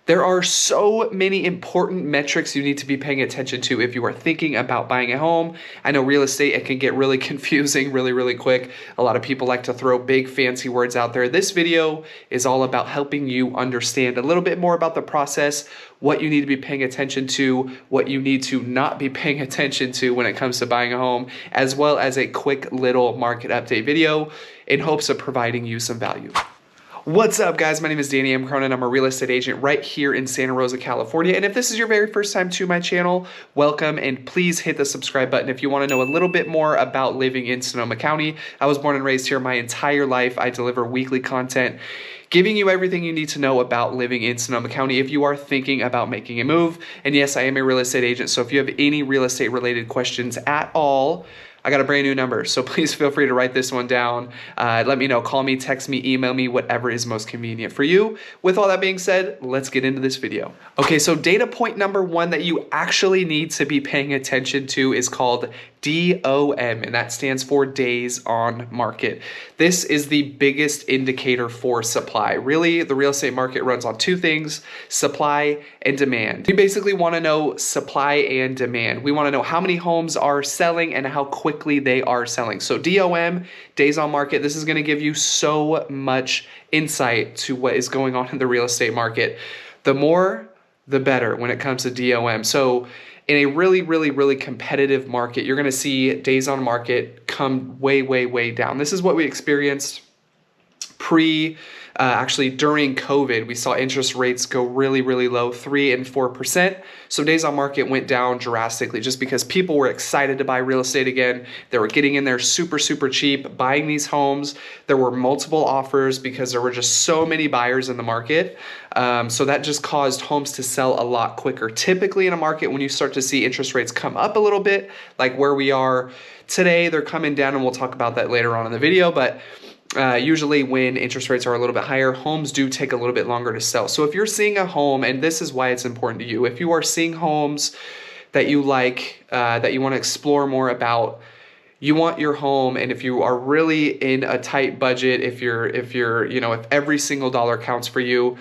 There are so many important metrics you need to be paying attention to if you are thinking about buying a home. I know real estate, it can get really confusing really quick. A lot of people like to throw big fancy words out there. This video is all about helping you understand a little bit more about the process, what you need to be paying attention to, what you need to not be paying attention to when it comes to buying a home, as well as a quick little market update video in hopes of providing you some value. What's up, guys? My name is Danny M. Cronin. I'm a real estate agent right here in Santa Rosa, California. And if this is your very first time to my channel, welcome, and please hit the subscribe button if you want to know a little bit more about living in Sonoma County. I was born and raised here my entire life. I deliver weekly content giving you everything you need to know about living in Sonoma County if you are thinking about making a move. And yes, I am a real estate agent, so if you have any real estate related questions at all, I got a brand new number, so please feel free to write this one down. Let me know, call me, text me, email me, whatever is most convenient for you. With all that being said, let's get into this video. Okay, so data point number one that you actually need to be paying attention to is called DOM, and that stands for days on market. This is the biggest indicator for supply. Really, the real estate market runs on two things: supply and demand. We basically want to know supply and demand. We want to know how many homes are selling and how quickly they are selling. So DOM, days on market, this is going to give you so much insight to what is going on in the real estate market. The more, the better when it comes to DOM. So in a really competitive market, you're gonna see days on market come way down. This is what we experienced actually during COVID. We saw interest rates go really low, 3 and 4%. So days on market went down drastically just because people were excited to buy real estate again. They were getting in there super cheap, buying these homes. There were multiple offers because there were just so many buyers in the market. So that just caused homes to sell a lot quicker. Typically in a market, when you start to see interest rates come up a little bit, like where we are today, they're coming down, and we'll talk about that later on in the video. But usually when interest rates are a little bit higher, homes do take a little bit longer to sell. So if you're seeing a home, and this is why it's important to you, if you are seeing homes that you like, that you want to explore more about, you want your home, and if you are really in a tight budget, if every single dollar counts for you,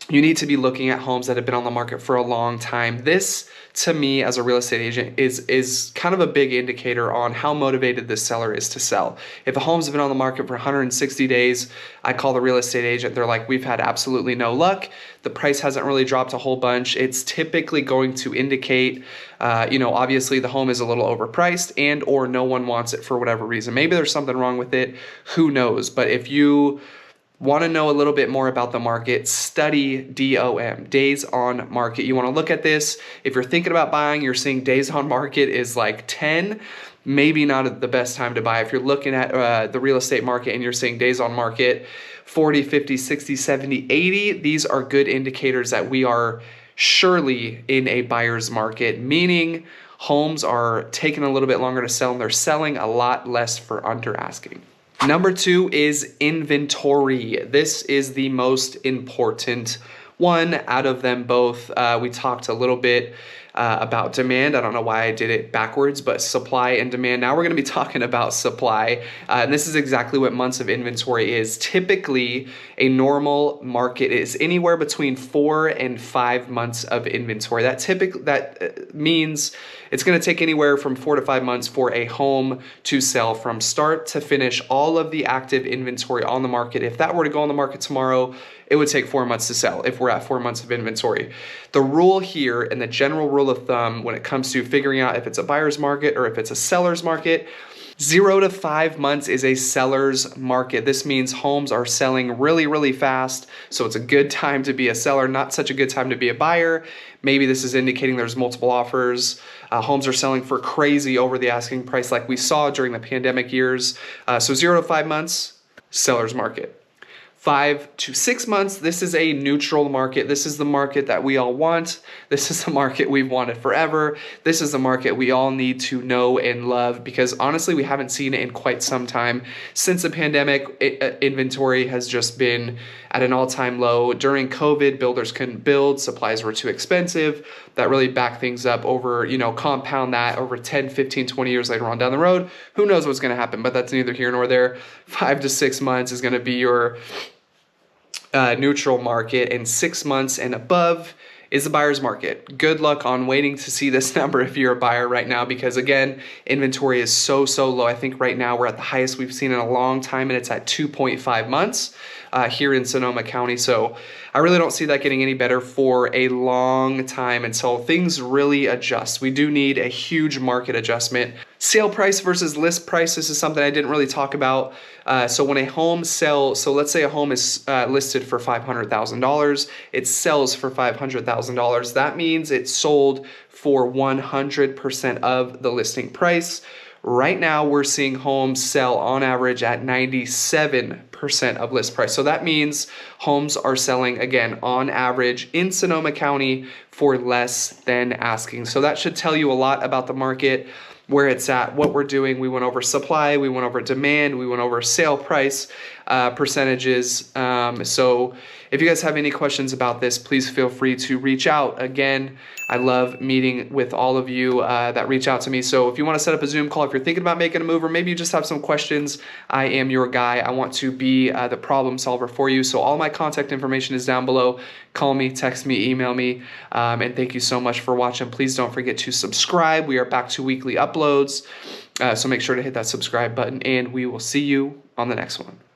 you need to be looking at homes that have been on the market for a long time. This, to me, as a real estate agent, is kind of a big indicator on how motivated the seller is to sell. If a home's been on the market for 160 days, I call the real estate agent, they're like, we've had absolutely no luck. The price hasn't really dropped a whole bunch. It's typically going to indicate, obviously the home is a little overpriced and or no one wants it for whatever reason. Maybe there's something wrong with it, who knows? But if you want to know a little bit more about the market, study DOM, days on market. You want to look at this. If you're thinking about buying, you're seeing days on market is like 10, maybe not the best time to buy. If you're looking at the real estate market and you're seeing days on market 40, 50, 60, 70, 80, these are good indicators that we are surely in a buyer's market, meaning homes are taking a little bit longer to sell and they're selling a lot less for under asking. Number two is inventory. This is the most important one out of them both. We talked a little bit about demand. I don't know why I did it backwards, but supply and demand. Now we're going to be talking about supply. And this is exactly what months of inventory is. Typically, a normal market is anywhere between 4 and 5 months of inventory. That means it's going to take anywhere from 4 to 5 months for a home to sell from start to finish. All of the active inventory on the market, if that were to go on the market tomorrow, it would take 4 months to sell if we're at 4 months of inventory. The rule here, and the general rule of thumb when it comes to figuring out if it's a buyer's market or if it's a seller's market, 0 to 5 months is a seller's market. This means homes are selling really fast, so it's a good time to be a seller, not such a good time to be a buyer. Maybe this is indicating there's multiple offers. Homes are selling for crazy over the asking price like we saw during the pandemic years. So 0 to 5 months, seller's market. 5 to 6 months, this is a neutral market. This is the market that we all want. This is the market we've wanted forever. This is the market we all need to know and love because honestly, we haven't seen it in quite some time. Since the pandemic, inventory has just been at an all-time low. During COVID, builders couldn't build, supplies were too expensive. That really backed things up over, compound that over 10, 15, 20 years later on down the road. Who knows what's gonna happen, but that's neither here nor there. 5 to 6 months is gonna be your neutral market, and 6 months and above is the buyer's market. Good luck on waiting to see this number if you're a buyer right now, because again, inventory is so low. I think right now we're at the highest we've seen in a long time, and it's at 2.5 months here in Sonoma County. So I really don't see that getting any better for a long time until things really adjust. We do need a huge market adjustment. Sale price versus list price. This is something I didn't really talk about. So when a home sells, so let's say a home is listed for $500,000, it sells for $500,000. That means it sold for 100% of the listing price. Right now, we're seeing homes sell on average at 97% of list price. So that means homes are selling, again, on average in Sonoma County for less than asking. So that should tell you a lot about the market, where it's at, what we're doing. We went over supply, we went over demand, we went over sale price percentages. So if you guys have any questions about this, please feel free to reach out. Again, I love meeting with all of you that reach out to me. So if you want to set up a Zoom call, if you're thinking about making a move, or maybe you just have some questions, I am your guy. I want to be the problem solver for you. So all my contact information is down below. Call me, text me, email me. And thank you so much for watching. Please don't forget to subscribe. We are back to weekly uploads. So make sure to hit that subscribe button, and we will see you on the next one.